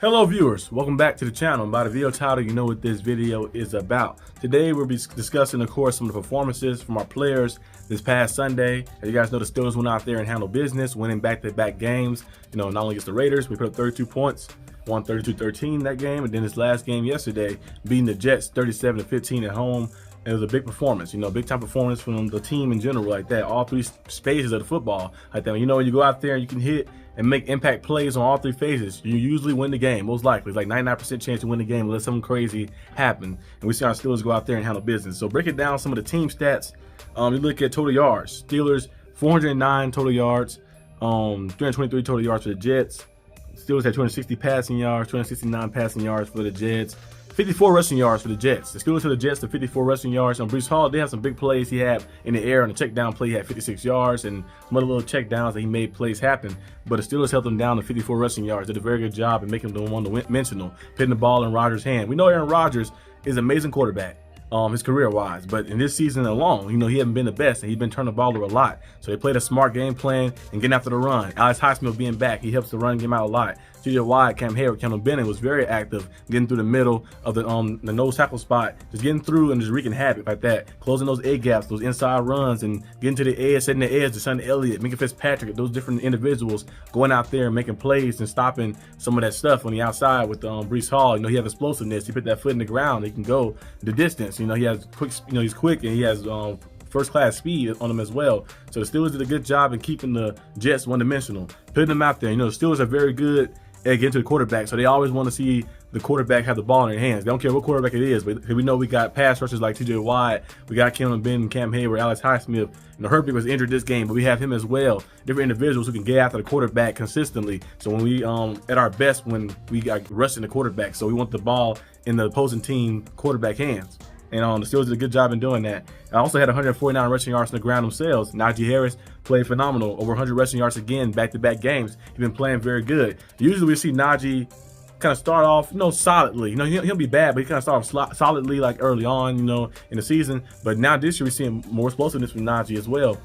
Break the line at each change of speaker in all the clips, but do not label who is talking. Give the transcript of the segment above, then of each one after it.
Hello viewers, welcome back to the channel. By the video title, you know what this video is about. Today we'll be discussing, of course, some of the performances from our players this past Sunday. As you guys know, the Steelers went out there and handled business, winning back-to-back games. You know, not only against the Raiders, we put up 32 points, won 32-13 that game, and then this last game yesterday, beating the Jets 37-15 at home. It was a big performance, you know, big time performance from the team in general, like that. All three phases of the football, like that. You know, when you go out there and you can hit and make impact plays on all three phases, you usually win the game, most likely. It's like 99% chance to win the game unless something crazy happen. And we see our Steelers go out there and handle business. So break it down some of the team stats. You look at total yards. Steelers 409 total yards, 323 total yards for the Jets. Steelers had 260 passing yards, 269 passing yards for the Jets. 54 rushing yards for the Jets. The Steelers to the Jets to 54 rushing yards. On Breece Hall, they have some big plays he had in the air. On the check down play, he had 56 yards, and some other little check downs that he made plays happen. But the Steelers held them down to 54 rushing yards. Did a very good job in making them one-dimensional, putting the ball in Rodgers' hand. We know Aaron Rodgers is an amazing quarterback, his career-wise, but in this season alone, you know, he hasn't been the best, and he's been turning the ball over a lot. So they played a smart game plan and getting after the run. Alex Highsmith being back, he helps the run game out a lot. T.J. Watt, Cam Hayward, Cameron Bennett was very active, getting through the middle of the nose tackle spot, just getting through and just wreaking havoc like that, closing those A gaps, those inside runs, and getting to the edge, setting the edge to Son Elliott, Minka Fitzpatrick, those different individuals going out there and making plays and stopping some of that stuff on the outside with Breece Hall. You know, he has explosiveness. He put that foot in the ground. He can go the distance. You know, he has quick. You know, he's quick and he has first-class speed on him as well. So the Steelers did a good job in keeping the Jets one-dimensional, putting them out there. You know, the Steelers are very good at getting to the quarterback, so they always want to see the quarterback have the ball in their hands. They don't care what quarterback it is, but we know we got pass rushers like T.J. Watt, we got Cameron Bennett, Cam Hayward, Alex Highsmith. You know, Herbert was injured this game, but we have him as well. Different individuals who can get after the quarterback consistently. So when we at our best when we got rushing the quarterback, so we want the ball in the opposing team quarterback hands. And the Steelers did a good job in doing that. I also had 149 rushing yards on the ground themselves. Najee Harris played phenomenal, over 100 rushing yards again, back-to-back games. He's been playing very good. Usually we see Najee kind of start off, you know, solidly. You know, he'll be bad, but he kind of start off solidly like early on, you know, in the season. But now this year we're seeing more explosiveness from Najee as well.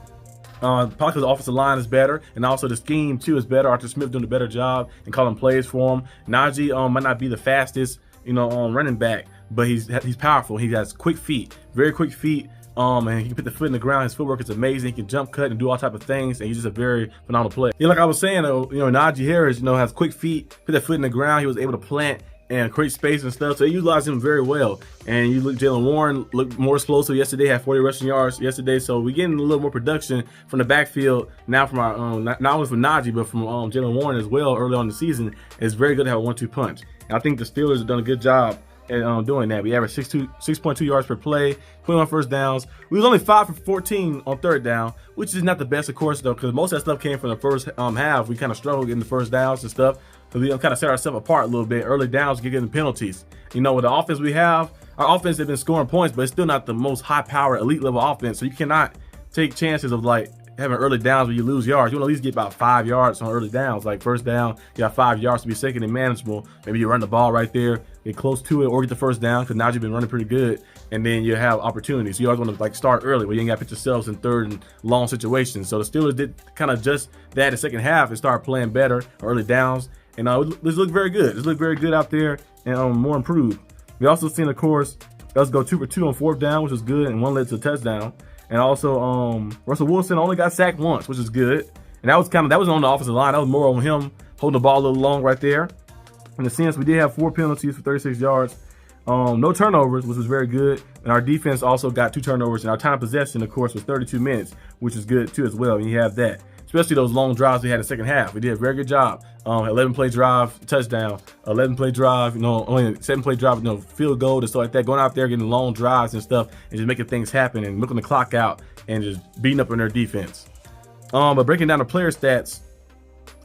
Probably because the offensive line is better, and also the scheme too is better. Arthur Smith doing a better job and calling plays for him. Najee might not be the fastest, you know, running back, but he's powerful. He has quick feet, very quick feet. And he can put the foot in the ground. His footwork is amazing. He can jump cut and do all type of things, and he's just a very phenomenal player. Yeah, like I was saying, though, you know, Najee Harris, you know, has quick feet, put that foot in the ground. He was able to plant and create space and stuff, so they utilized him very well. And you look, Jalen Warren looked more explosive yesterday, had 40 rushing yards yesterday, so we're getting a little more production from the backfield now from our not only from Najee, but from Jalen Warren as well early on in the season. It's very good to have a 1-2 punch. And I think the Steelers have done a good job at doing that. We averaged 6.2 yards per play, 21 first downs. We was only 5 for 14 on third down, which is not the best, of course, though, because most of that stuff came from the first half. We kind of struggled in the first downs and stuff. So we kind of set ourselves apart a little bit. Early downs, getting penalties. You know, with the offense we have, our offense has been scoring points, but it's still not the most high-powered, elite-level offense. So you cannot take chances of, like, having early downs where you lose yards. You want to at least get about 5 yards on early downs. Like first down, you got 5 yards to be second and manageable. Maybe you run the ball right there, get close to it, or get the first down, because Najee been running pretty good, and then you have opportunities. So you always want to like start early where you ain't got to put yourselves in third and long situations. So the Steelers did kind of just that in the second half and start playing better early downs. And this looked very good. This looked very good out there and more improved. We also seen, of course, us go 2 for 2 on fourth down, which was good, and one led to a touchdown. And also, Russell Wilson only got sacked once, which is good. And that was on the offensive line. That was more on him holding the ball a little long right there. In the sense, we did have 4 penalties for 36 yards. No turnovers, which was very good. And our defense also got 2 turnovers. And our time of possession, of course, was 32 minutes, which is good too as well. And you have that. Especially those long drives we had in the second half. We did a very good job. 11-play drive, touchdown. 11-play drive, you know, only 7-play drive, you know, field goal and stuff like that. Going out there, getting long drives and stuff, and just making things happen and looking the clock out and just beating up on their defense. But breaking down the player stats,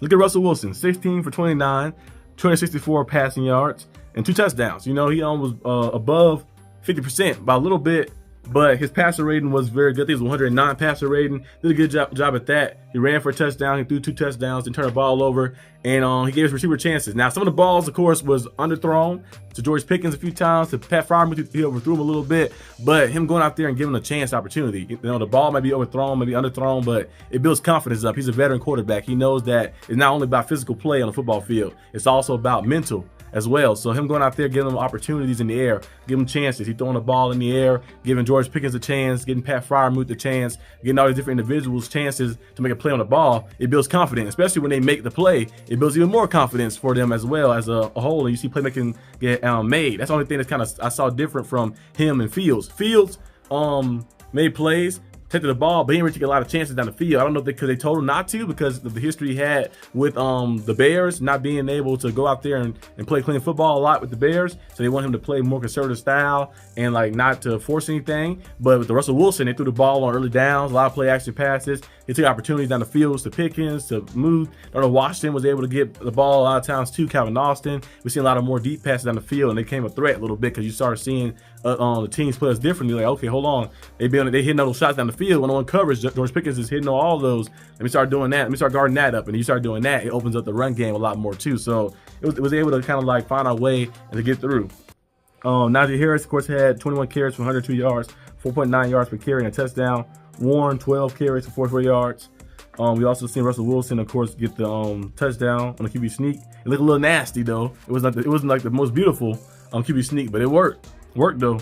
look at Russell Wilson, 16 for 29, 264 passing yards, and 2 touchdowns. You know, he was above 50% by a little bit, but his passer rating was very good. I think it was 109 passer rating. Did a good job at that. He ran for a touchdown. He threw 2 touchdowns and turned the ball over. And he gave his receiver chances. Now, some of the balls, of course, was underthrown to George Pickens a few times. To Pat Freiermuth, he overthrew him a little bit. But him going out there and giving him a chance, opportunity. You know, the ball might be overthrown, maybe underthrown, but it builds confidence up. He's a veteran quarterback. He knows that it's not only about physical play on the football field. It's also about mental. as well. So him going out there, giving them opportunities in the air, giving them chances. He throwing the ball in the air, giving George Pickens a chance, getting Pat Freiermuth a chance, getting all these different individuals chances to make a play on the ball. It builds confidence, especially when they make the play. It builds even more confidence for them as well as a whole. And you see playmaking get made. That's the only thing that's kind of I saw different from him and Fields. Fields made plays, protected the ball, but he didn't really take a lot of chances down the field. I don't know if they told him not to because of the history he had with the Bears, not being able to go out there and play clean football a lot with the Bears. So they want him to play more conservative style and like not to force anything. But with the Russell Wilson, they threw the ball on early downs, a lot of play action passes. They took opportunities down the field to Pickens, to move. Washington was able to get the ball a lot of times to Calvin Austin. We seen a lot of more deep passes down the field, and they came a threat a little bit because you started seeing the teams play us differently. Like, okay, hold on, they hitting all those shots down the field. When on coverage, George Pickens is hitting all those. Let me start doing that. Let me start guarding that up, and you start doing that, it opens up the run game a lot more too. So it was able to kind of like find our way and to get through. Najee Harris, of course, had 21 carries for 102 yards, 4.9 yards per carry and a touchdown. Warren, 12 carries for 44 yards. We also seen Russell Wilson, of course, get the touchdown on the QB sneak. It looked a little nasty though. It wasn't like the most beautiful QB sneak, but it worked. Worked though.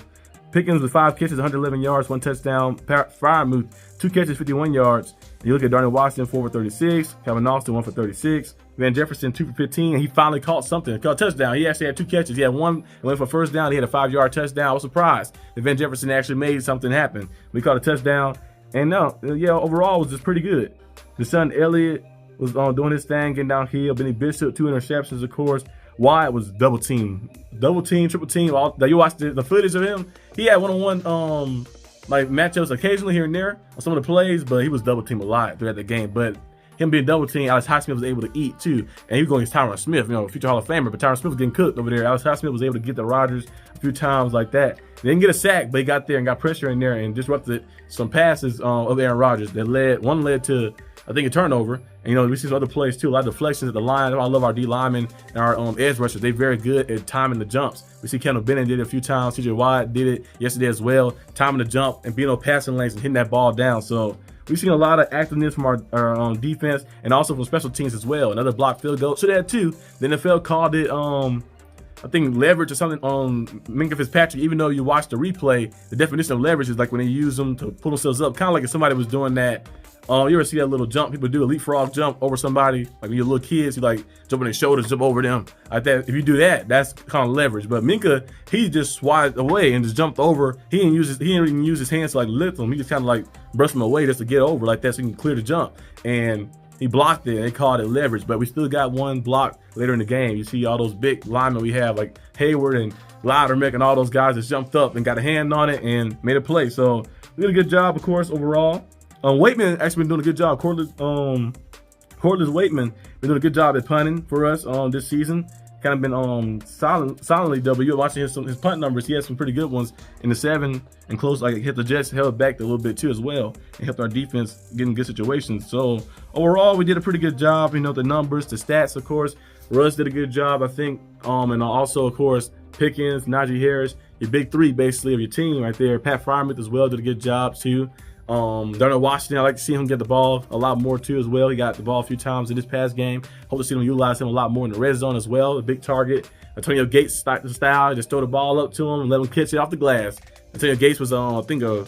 Pickens with 5 catches, 111 yards, 1 touchdown. Freiermuth, 2 catches, 51 yards. And you look at Darnell Washington, 4 for 36. Calvin Austin, 1 for 36. Van Jefferson, 2 for 15, and he finally caught something. Caught a touchdown. He actually had 2 catches. He had one and went for first down. He had a 5-yard touchdown. I was surprised that Van Jefferson actually made something happen. We caught a touchdown, and overall it was just pretty good. The son Elliott was doing his thing, getting downhill. Benny Bishop, 2 interceptions, of course. Wyatt was double team, triple team. You watched the footage of him. He had one-on-one like matchups occasionally here and there on some of the plays, but he was double teamed a lot throughout the game. But him being double teamed, Alex Highsmith was able to eat too, and he was going against Tyron Smith, future Hall of Famer. But Tyron Smith was getting cooked over there. Alex Highsmith was able to get the Rodgers a few times like that. They didn't get a sack, but he got there and got pressure in there and disrupted some passes of Aaron Rodgers that led to I think a turnover. And we see some other plays too, a lot of deflections at the line. I love our D linemen and our edge rushers. They're very good at timing the jumps. We see Kendall Bennett did it a few times. TJ Watt did it yesterday as well, timing the jump and being on passing lanes and hitting that ball down. So we've seen a lot of activeness from our defense and also from special teams as well. Another blocked field goal. Should have had 2. The NFL called it I think leverage or something on Minkah Fitzpatrick. Even though you watch the replay, the definition of leverage is like when they use them to pull themselves up, kind of like if somebody was doing that. You ever see that little jump people do, a leapfrog jump over somebody? Like when you're little kids, you like jump on their shoulders, jump over them like that. If you do that, that's kind of leverage. But Minkah, he just swiped away and just jumped over. He didn't even use his hands to like lift them. He just kind of like brushed them away just to get over like that so he can clear the jump. And he blocked it and they called it leverage. But we still got one block later in the game. You see all those big linemen we have like Hayward and Loudermilk and all those guys just jumped up and got a hand on it and made a play. So we did a good job, of course, overall. Waitman actually been doing a good job. Corliss Waitman been doing a good job at punting for us this season. Kind of been solidly double. You're watching his punt numbers. He had some pretty good ones in the 7 and close. Like hit the Jets, held back a little bit too as well, and helped our defense get in good situations. So overall, we did a pretty good job. The numbers, the stats, of course. Russ did a good job, I think. And also, of course, Pickens, Najee Harris, your big 3 basically of your team right there. Pat Freiermuth as well did a good job too. Darnell Washington, I like to see him get the ball a lot more too as well. He got the ball a few times in this past game. Hope to see them utilize him a lot more in the red zone as well. A big target. Antonio Gates style, just throw the ball up to him and let him catch it off the glass. Antonio Gates was I think a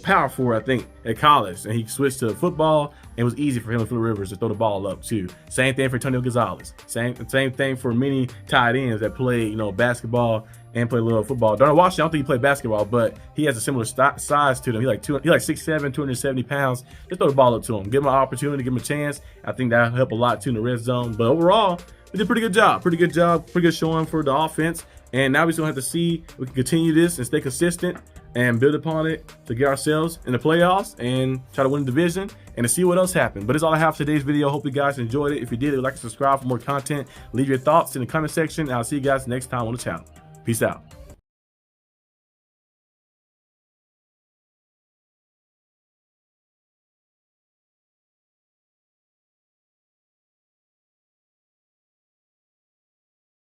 power forward, I think, at college, and he switched to football. And it was easy for him and Phillip Rivers to throw the ball up too. Same thing for Antonio Gonzalez. Same thing for many tight ends that play basketball and play a little football. Darnell Washington, I don't think he played basketball, but he has a similar size to them. He like 6'7", 270 pounds. Just throw the ball up to him. Give him an opportunity, give him a chance. I think that'll help a lot too in the red zone. But overall, we did a pretty good job. Pretty good showing for the offense. And now we still have to see if we can continue this and stay consistent and build upon it to get ourselves in the playoffs and try to win the division and to see what else happens. But that's all I have for today's video. Hope you guys enjoyed it. If you did, like and subscribe for more content. Leave your thoughts in the comment section. And I'll see you guys next time on the channel. Peace out.